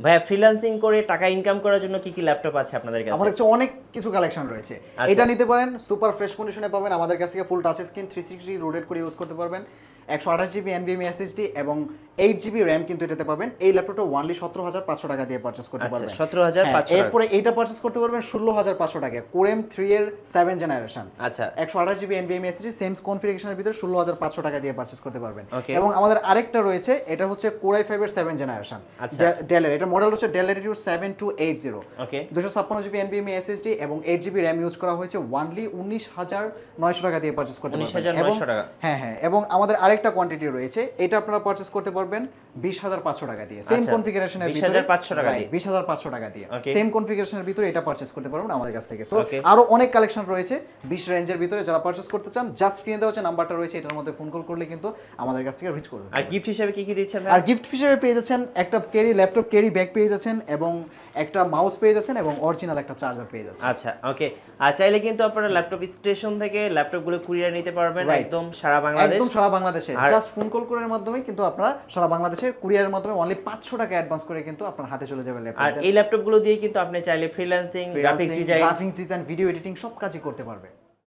ভাইয়া ফ্রিল্যান্সিং করে টাকা ইনকাম করার জন্য কি কি ল্যাপটপ আছে আপনাদের কাছে? আমাদের কাছে অনেক কিছু কালেকশন রয়েছে। এটা নিতে পারেন, সুপার ফ্রেশ কন্ডিশনে পাবেন আমাদের কাছ থেকে। ফুল টাচ স্ক্রিন 360 রোটেট করে ইউজ করতে পারবেন। 128 জিবি এনভিএমই এসএসডি এবং 8 জিবি র্যাম কিন্তু এটাতে পাবেন। এই ল্যাপটপটা ওনলি 17,500 টাকা দিয়ে পারচেজ করতে পারবেন। 17,500। এরপরে এইটা পারচেজ করতে পারবেন 16,500 টাকা। কোর M3 এর 7 জেনারেশন। আচ্ছা, 128 জিবি এনভিএমই এসএসডি সেম কনফিগারেশনের ভিতরে 16,500 টাকা দিয়ে পারচেজ করতে পারবেন। এবং আমাদের আরেকটা রয়েছে, এটা হচ্ছে কোর i5 এর 7 জেনারেশন। ডেলের এটা মডেল হচ্ছে ডেল ল্যাটিটিউড 7280। ওকে, 256 জিবি এনভিএমই এসএসডি এবং 8 জিবি র্যাম ইউজ করা হয়েছে। ওনলি 19,900 টাকা দিয়ে পারচেজ করতে পারবেন। 19,900 টাকা। হ্যাঁ, এবং আমাদের আরেকটা কোয়ান্টিটি রয়েছে, এটা আপনারা পারচেজ করতে পারবেন 20,500 টাকা দিয়ে। সেম কনফিগারেশনের ভিতরে 20,500 টাকা দিয়ে। 20,500 টাকা দিয়ে সেম কনফিগারেশনের ভিতরে এটা পারচেজ করতে পারবেন আমাদের কাছ থেকে। So Okay. আরো অনেক কালেকশন রয়েছে 20 রেঞ্জের ভিতরে। যারা পারচেজ করতে চান জাস্ট স্ক্রিনে দেওয়া হচ্ছে নাম্বারটা রয়েছে, এটার মধ্যে ফোন কল করলে কিন্তু আমাদের কাছ থেকে রিচ করবে। আর গিফট হিসেবে কি কি দিচ্ছেন? আর গিফট হিসেবে পেয়ে যাচ্ছেন একটা ল্যাপটপ ক্যারি ব্যাগ পেয়ে যাচ্ছেন এবং একটা মাউস পেয়ে যাচ্ছেন এবং অরিজিনাল একটা চার্জার পেয়ে যাচ্ছেন। আচ্ছা, ওকে। আর চাইলে কিন্তু আপনারা ল্যাপটপ স্টেশন থেকে ল্যাপটপগুলো কুরিয়ার নিতে পারবেন একদম সারা বাংলাদেশ। একদম সারা বাংলাদেশে জাস্ট ফোন কল করার মাধ্যমে কিন্তু আপনারা সারা বাংলাদেশে কুরিয়ারের মাধ্যমে অনলি 500 টাকা অ্যাডভান্স করে কিন্তু আপনার হাতে চলে যাবে ল্যাপটপ। আর এই ল্যাপটপগুলো দিয়ে কিন্তু আপনি চাইলে freelancing, graphics design, video editing সব কাজই করতে পারবে।